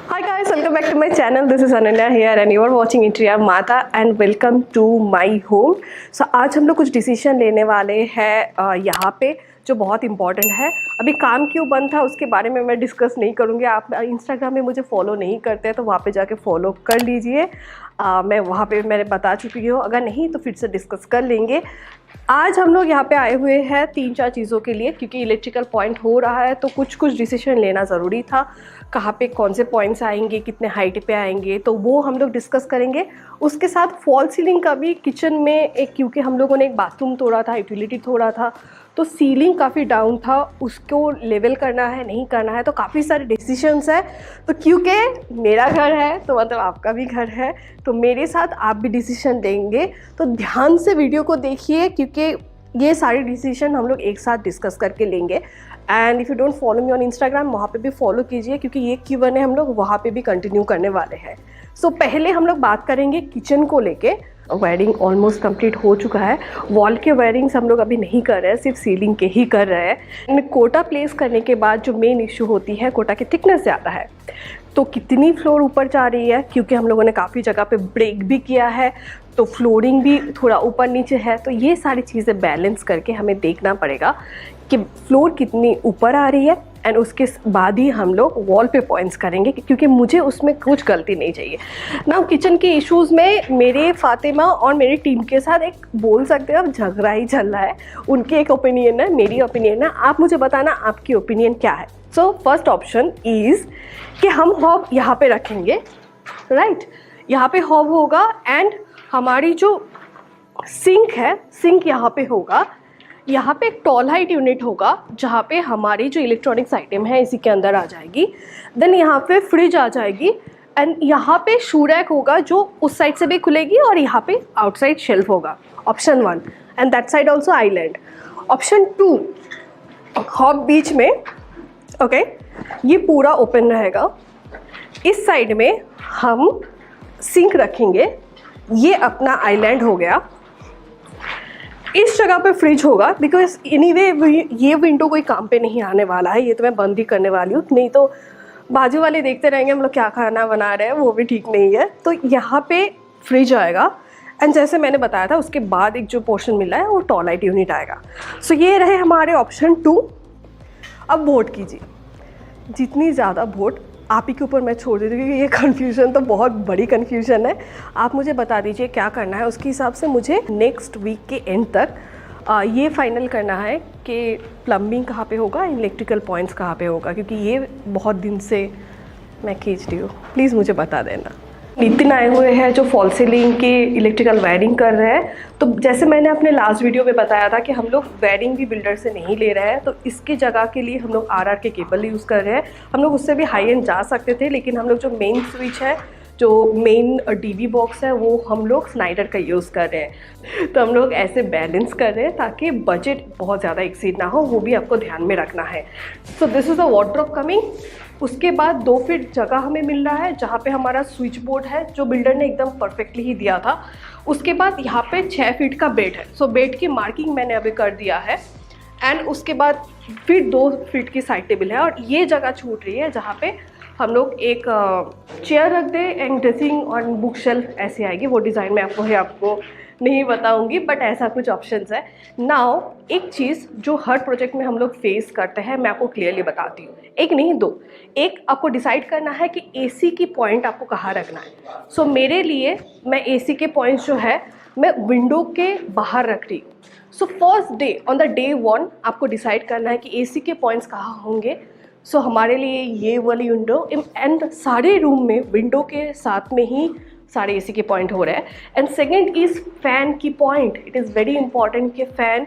Hi guys, welcome back to my channel. This is Ananya here and you are watching Interior Mata and welcome to my home. So आज हम लोग कुछ decision लेने वाले हैं यहाँ पे जो बहुत इंपॉर्टेंट है। अभी काम क्यों बंद था उसके बारे में मैं डिस्कस नहीं करूँगी। आप इंस्टाग्राम में मुझे फॉलो नहीं करते हैं तो वहाँ पे जाके फॉलो कर लीजिए। मैं वहाँ पे मैंने बता चुकी हूँ, अगर नहीं तो फिर से डिस्कस कर लेंगे। आज हम लोग यहाँ पे आए हुए हैं 3-4 चीज़ों के लिए, क्योंकि इलेक्ट्रिकल पॉइंट हो रहा है तो कुछ डिसीजन लेना ज़रूरी था। कहाँ पे कौन से पॉइंट्स आएंगे, कितने हाइट पे आएंगे, तो वो हम लोग डिस्कस करेंगे। उसके साथ फॉल सीलिंग का भी किचन में क्योंकि हम लोगों ने एक बाथरूम तोड़ा था, यूटिलिटी तोड़ा था, तो सीलिंग काफ़ी डाउन था, उसको लेवल करना है नहीं करना है, तो काफ़ी सारे डिसीजंस है। तो क्योंकि मेरा घर है तो मतलब आपका भी घर है, तो मेरे साथ आप भी डिसीजन देंगे, तो ध्यान से वीडियो को देखिए क्योंकि ये सारे डिसीजन हम लोग एक साथ डिस्कस करके लेंगे। And if you don't follow me on Instagram, वहाँ पे भी फॉलो कीजिए क्योंकि ये Q&A हम लोग वहाँ पे भी कंटिन्यू करने वाले हैं। सो पहले हम लोग बात करेंगे किचन को लेके। वायरिंग ऑलमोस्ट कंप्लीट हो चुका है। वॉल के वायरिंग्स हम लोग अभी नहीं कर रहे हैं, सिर्फ सीलिंग के ही कर रहे हैं। कोटा प्लेस करने के बाद जो मेन इशू होती है, कोटा की थिकनेस ज़्यादा है तो कितनी फ्लोर ऊपर जा रही है, क्योंकि हम लोगों ने काफ़ी जगह पे ब्रेक भी किया है तो फ्लोरिंग भी थोड़ा ऊपर नीचे है, तो ये सारी चीज़ें बैलेंस करके हमें देखना पड़ेगा कि फ्लोर कितनी ऊपर आ रही है। एंड उसके बाद ही हम लोग वॉल पे पॉइंट्स करेंगे क्योंकि मुझे उसमें कुछ गलती नहीं चाहिए ना। किचन के इश्यूज़ में मेरे फातिमा और मेरी टीम के साथ एक बोल सकते हो अब झगड़ा ही चल रहा है। उनकी एक ओपिनियन है, मेरी ओपिनियन है, आप मुझे बताना आपकी ओपिनियन क्या है। सो फर्स्ट ऑप्शन इज़ कि हम हॉब यहाँ पे रखेंगे, राइट, यहाँ पे हॉब होगा एंड हमारी जो सिंक है, सिंक यहाँ पे होगा। यहाँ पे एक टॉल हाइट यूनिट होगा जहाँ पे हमारी जो इलेक्ट्रॉनिक्स आइटम है इसी के अंदर आ जाएगी। देन यहाँ पे फ्रिज आ जाएगी एंड यहाँ पे शू रैक होगा जो उस साइड से भी खुलेगी और यहाँ पे आउटसाइड शेल्फ होगा। Option 1 and that side also island. Option 2 hob बीच में, ओके, ये पूरा ओपन रहेगा। इस साइड में हम सिंक रखेंगे, ये अपना आइलैंड हो गया। इस जगह पे फ्रिज होगा बिकॉज एनीवे ये विंडो कोई काम पे नहीं आने वाला है, ये तो मैं बंद ही करने वाली हूँ, नहीं तो बाजू वाले देखते रहेंगे हम लोग क्या खाना बना रहे हैं, वो भी ठीक नहीं है। तो यहाँ पे फ्रिज आएगा एंड जैसे मैंने बताया था उसके बाद एक जो पोर्शन मिला है वो टॉयलेट यूनिट आएगा। सो ये रहे हमारे ऑप्शन 2। अब वोट कीजिए, जितनी ज़्यादा वोट आप ही के ऊपर मैं छोड़ देती हूँ क्योंकि ये कन्फ्यूज़न तो बहुत बड़ी कन्फ्यूज़न है। आप मुझे बता दीजिए क्या करना है, उसके हिसाब से मुझे नेक्स्ट वीक के एंड तक ये फाइनल करना है कि प्लम्बिंग कहाँ पे होगा, इलेक्ट्रिकल पॉइंट्स कहाँ पे होगा, क्योंकि ये बहुत दिन से मैं खींच रही हूँ। प्लीज़ मुझे बता देना। नितिन आए हुए हैं जो फॉल सीलिंग की इलेक्ट्रिकल वायरिंग कर रहे हैं। तो जैसे मैंने अपने लास्ट वीडियो में बताया था कि हम लोग वायरिंग भी बिल्डर से नहीं ले रहे हैं, तो इसकी जगह के लिए हम लोग RR के केबल यूज़ कर रहे हैं। हम लोग उससे भी हाई एंड जा सकते थे, लेकिन हम लोग जो मेन स्विच है, जो मेन DV बॉक्स है, वो हम लोग स्नाइडर का यूज़ कर रहे हैं। तो हम लोग ऐसे बैलेंस कर रहे हैं ताकि बजट बहुत ज़्यादा एक्सीड ना हो, वो भी आपको ध्यान में रखना है। सो this is a wardrobe coming. उसके बाद 2 फीट जगह हमें मिल रहा है जहाँ पे हमारा स्विच बोर्ड है जो बिल्डर ने एकदम परफेक्टली ही दिया था। उसके बाद यहाँ पे 6 फीट का बेड है, सो बेड की मार्किंग मैंने अभी कर दिया है। एंड उसके बाद फिर 2 फीट की साइड टेबल है और ये जगह छूट रही है जहाँ पे हम लोग एक चेयर रख दे एंड ड्रेसिंग और बुक शेल्फ ऐसे आएगी। वो डिज़ाइन मैं आपको नहीं बताऊंगी, बट ऐसा कुछ ऑप्शंस है। नाउ एक चीज़ जो हर प्रोजेक्ट में हम लोग फेस करते हैं, मैं आपको क्लियरली बताती हूँ, एक नहीं 2। एक आपको डिसाइड करना है कि AC की पॉइंट आपको कहाँ रखना है। सो मेरे लिए मैं AC के पॉइंट्स जो है मैं विंडो के बाहर रख रही हूँ। So first day on the day 1 आपको डिसाइड करना है कि AC के पॉइंट्स कहाँ होंगे। सो हमारे लिए ये वाली विंडो एंड सारे रूम में विंडो के साथ में ही सारे AC के पॉइंट हो रहे हैं। एंड सेकेंड इज़ फैन की point. It is very important कि फ़ैन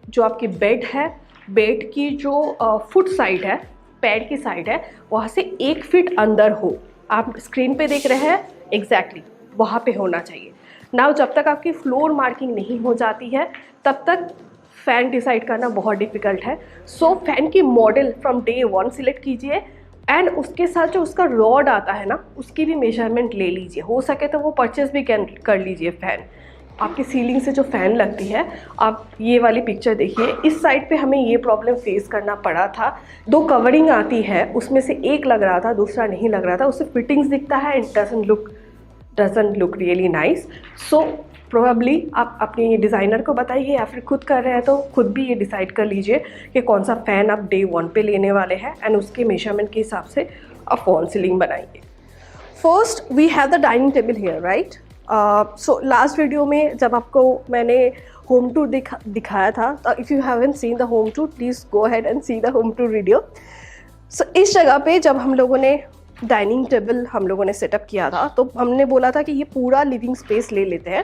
जो आपकी बेड है, बेड की जो फुट साइड है, पैर की साइड है, वहाँ से 1 फीट अंदर हो। आप स्क्रीन पे देख रहे हैं, एग्जैक्टली वहाँ पे होना चाहिए। नाउ जब तक आपकी फ्लोर मार्किंग नहीं हो जाती है तब तक फ़ैन डिसाइड करना बहुत डिफ़िकल्ट है। सो फ़ैन की मॉडल फ्रॉम डे 1 सिलेक्ट कीजिए एंड उसके साथ जो उसका रॉड आता है ना, उसकी भी मेजरमेंट ले लीजिए। हो सके तो वो परचेस भी कर लीजिए फ़ैन, आपके सीलिंग से जो फ़ैन लगती है, आप ये वाली पिक्चर देखिए, इस साइड पे हमें ये प्रॉब्लम फेस करना पड़ा था। 2 कवरिंग आती है, उसमें से एक लग रहा था, दूसरा नहीं लग रहा था, उससे फिटिंग्स दिखता है, it doesn't look really nice. So probably आप अपनी डिज़ाइनर को बताइए, या फिर खुद कर रहे हैं तो खुद भी ये डिसाइड कर लीजिए कि कौन सा फ़ैन आप डे 1 पे लेने वाले हैं, एंड उसके मेजरमेंट के हिसाब से आप फॉल सीलिंग बनाइए। First we have the dining table here, right. So last video में जब आपको मैंने होम टूर दिखाया था, तो if you haven't seen the home tour, please go ahead and see the home tour video. So इस जगह पे जब हम लोगों ने डाइनिंग टेबल सेटअप किया था, तो हमने बोला था कि ये पूरा लिविंग स्पेस ले लेते हैं,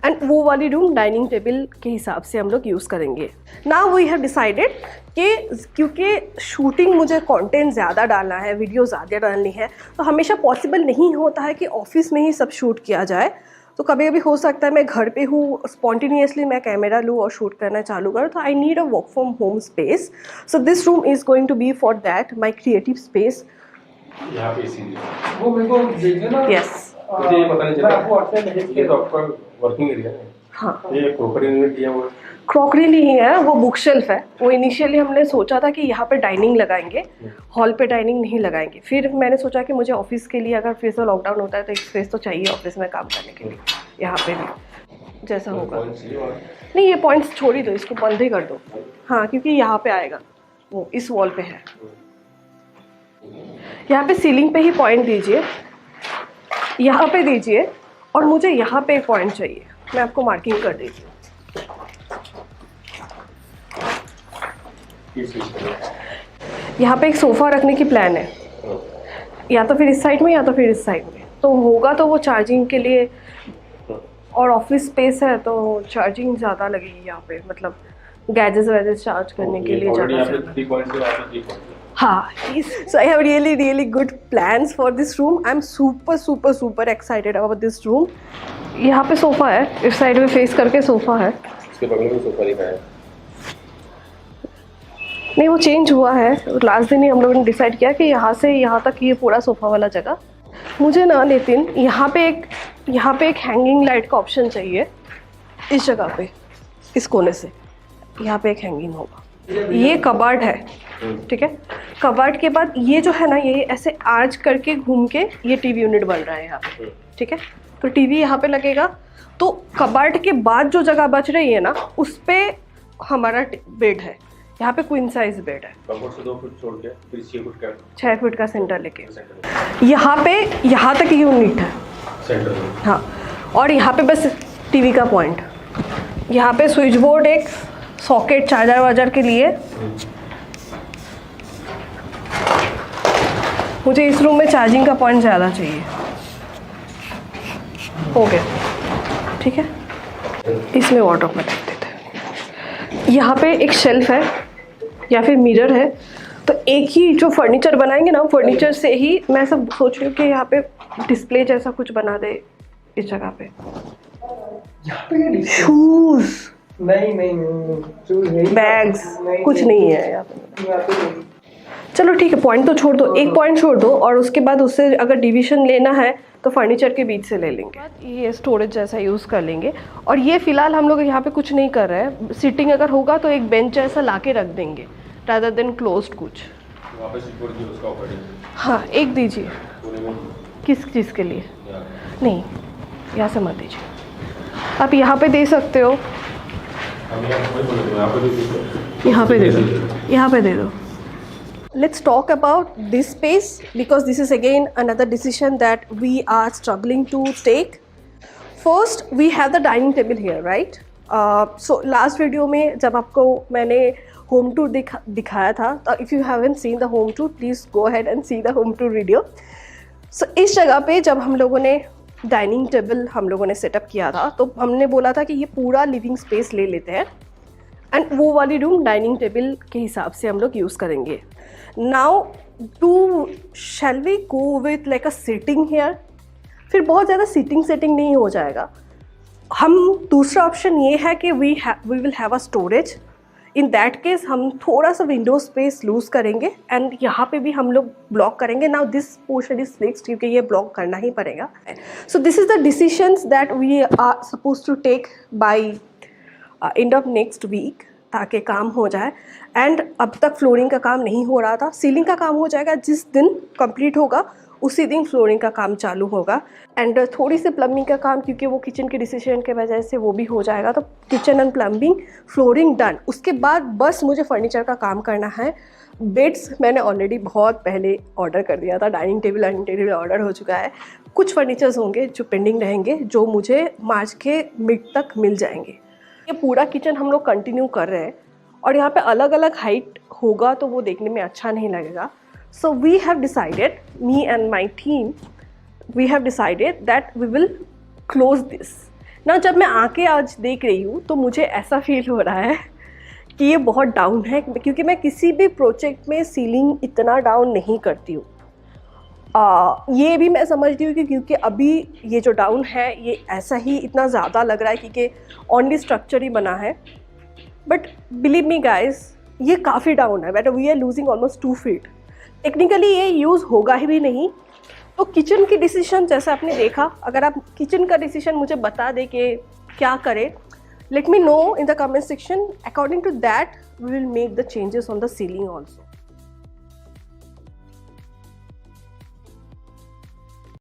एंड वो वाली रूम डाइनिंग टेबल के हिसाब से हम लोग यूज़ करेंगे। नाउ वी हैव डिसाइडेड कि क्योंकि शूटिंग मुझे कंटेंट ज़्यादा डालना है, वीडियो ज़्यादा डालनी है, तो हमेशा पॉसिबल नहीं होता है कि ऑफिस में ही सब शूट किया जाए। तो कभी कभी हो सकता है मैं घर पे हूँ, स्पॉन्टेनियसली मैं कैमरा लूँ और शूट करना चालू करूँ, तो I need a work from home space. So this room is going to be for that my creative space. यहाँ पे इसीलिए वो मेरे को भेजना ना। यस, मुझे ये पता नहीं चला आपको ये तो आपका वर्किंग एरिया है। हाँ, ये क्रॉकरी यूनिट दिया हुआ है। क्रॉकरी नहीं है, वो बुक शेल्फ है। वो इनिशियली हमने सोचा था कि यहाँ पे डाइनिंग लगाएंगे, हॉल पे डाइनिंग नहीं लगाएंगे। फिर मैंने सोचा कि मुझे ऑफिस के लिए अगर फिर से लॉकडाउन होता है तो एक स्पेस तो चाहिए ऑफिस में काम करने के लिए, यहाँ पे भी जैसा होगा। नहीं, ये पॉइंट्स छोड़ ही दो, इसको बंद ही कर दो। हाँ, क्योंकि यहाँ पे आएगा, वो इस वॉल पे है। यहाँ पे सीलिंग पे ही पॉइंट दीजिए, यहाँ पे दीजिए, और मुझे यहाँ पे एक पॉइंट चाहिए, मैं आपको मार्किंग कर देती हूँ। यहाँ पे एक सोफ़ा रखने की प्लान है, या तो फिर इस साइड में या तो फिर इस साइड में। तो होगा तो वो चार्जिंग के लिए, और ऑफिस स्पेस है तो चार्जिंग ज़्यादा लगेगी यहाँ पे, मतलब गैजेट्स चार्ज करने के लिए ज़्यादा। हाँ, so I have really good plans for this room. I'm super excited about this room. यहाँ पे सोफ़ा है, इस साइड में फेस करके सोफ़ा है, इसके बगल में सोफ़ा लिखा है। नहीं, वो चेंज हुआ है, लास्ट दिन ही हम लोगों ने डिसाइड किया कि यहाँ से यहाँ तक ये पूरा सोफ़ा वाला जगह। मुझे ना नितिन, यहाँ पे एक हैंगिंग लाइट का ऑप्शन चाहिए, इस जगह पे, इस कोने से यहाँ पे एक हैंगिंग होगा। ये कबाड़ है, ठीक है। कबाड़ के बाद ये जो है ना, ये ऐसे आर्च करके घूम के ये टीवी यूनिट बन रहा है यहाँ पे, ठीक है। तो टीवी यहाँ पे लगेगा, तो कबाड़ के बाद जो जगह बच रही है ना, उस पे हमारा बेड है। यहाँ पे क्वीन साइज बेड है, 2 फुट छोड़ के फिर 6 फुट का सेंटर लेके। यहाँ तक यूनिट है सेंटर, हाँ। और यहाँ पे बस टीवी का पॉइंट, यहाँ पे स्विच बोर्ड, एक सॉकेट चार्जर वार्जर के लिए। मुझे इस रूम में चार्जिंग का पॉइंट ज़्यादा चाहिए। हो गया, ठीक है। इसमें वार्डरोब में रख देते हैं। यहाँ पे एक शेल्फ है या फिर मिरर है, तो एक ही जो फर्नीचर बनाएंगे ना, फर्नीचर से ही मैं सब सोच रही हूँ कि यहाँ पे डिस्प्ले जैसा कुछ बना दे इस जगह पे। शूज नहीं, बैग्स कुछ नहीं है यहाँ पे। चलो ठीक है, पॉइंट तो छोड़ दो, एक पॉइंट छोड़ दो, और उसके बाद उससे अगर डिवीजन लेना है तो फर्नीचर के बीच से ले लेंगे, ये स्टोरेज जैसा यूज़ कर लेंगे। और ये फ़िलहाल हम लोग यहाँ पे कुछ नहीं कर रहे हैं। सीटिंग अगर होगा तो एक बेंच जैसा ला के रख देंगे, रादर देन क्लोज्ड कुछ। हाँ, एक दीजिए। किस चीज़ के लिए? नहीं, यहाँ से मत दीजिए, आप यहाँ पे दे सकते हो, यहाँ पे दे दो, यहाँ पे दे दो। Let's talk about this space, because this is again another decision that we are struggling to take. First, we have the dining table here, right? So last video में जब आपको मैंने home tour दिखाया था, तो if you haven't seen the home tour, please go ahead and see the home tour video. So इस जगह पे जब हम लोगों ने डाइनिंग टेबल सेटअप किया था, तो हमने बोला था कि ये पूरा लिविंग स्पेस ले लेते हैं, एंड वो वाली रूम डाइनिंग टेबल के हिसाब से हम लोग यूज़ करेंगे। Now shall we go with like a sitting here? फिर बहुत ज़्यादा सीटिंग सेटिंग नहीं हो जाएगा। हम दूसरा ऑप्शन ये है कि we will have a storage in that case हम थोड़ा सा विंडो स्पेस लूज़ करेंगे एंड यहाँ पे भी हम लोग ब्लॉक करेंगे. Now this portion is fixed क्योंकि ये ब्लॉक करना ही पड़ेगा. So this is the decisions that we are suppose to take by end of next week, ताकि काम हो जाए. एंड अब तक फ्लोरिंग का काम नहीं हो रहा था. सीलिंग का काम हो जाएगा जिस दिन कंप्लीट होगा उसी दिन फ्लोरिंग का काम चालू होगा. एंड थोड़ी सी प्लम्बिंग का काम, क्योंकि वो किचन के डिसीजन के वजह से वो भी हो जाएगा. तो kitchen and plumbing, flooring done. उसके बाद बस मुझे फर्नीचर का काम करना है. बेड्स मैंने ऑलरेडी बहुत पहले ऑर्डर कर दिया था. डाइनिंग टेबल ऑर्डर हो चुका है. कुछ फर्नीचर्स होंगे जो पेंडिंग रहेंगे, जो मुझे मार्च के मिड तक मिल जाएंगे. ये पूरा किचन हम लोग कंटिन्यू कर रहे हैं और यहाँ पे अलग अलग हाइट होगा तो वो देखने में अच्छा नहीं लगेगा. So we have decided, me and my team, we have decided that we will close this. ना जब मैं आके आज देख रही हूँ तो मुझे ऐसा फील हो रहा है कि ये बहुत डाउन है, क्योंकि मैं किसी भी प्रोजेक्ट में सीलिंग इतना डाउन नहीं करती हूँ. ये भी मैं समझती हूँ कि क्योंकि अभी ये जो डाउन है ये ऐसा ही इतना ज़्यादा लग रहा है क्योंकि ओनली स्ट्रक्चर ही बना है. बट बिलीव मी गाइस, ये काफ़ी डाउन है. But we are losing almost 2 feet. Technically ये यूज़ होगा ही भी नहीं. तो किचन की डिसीजन जैसा आपने देखा, अगर आप किचन का डिसीजन मुझे बता दे कि क्या करें, let me know in the comment section. According to that we will make the changes on the ceiling also.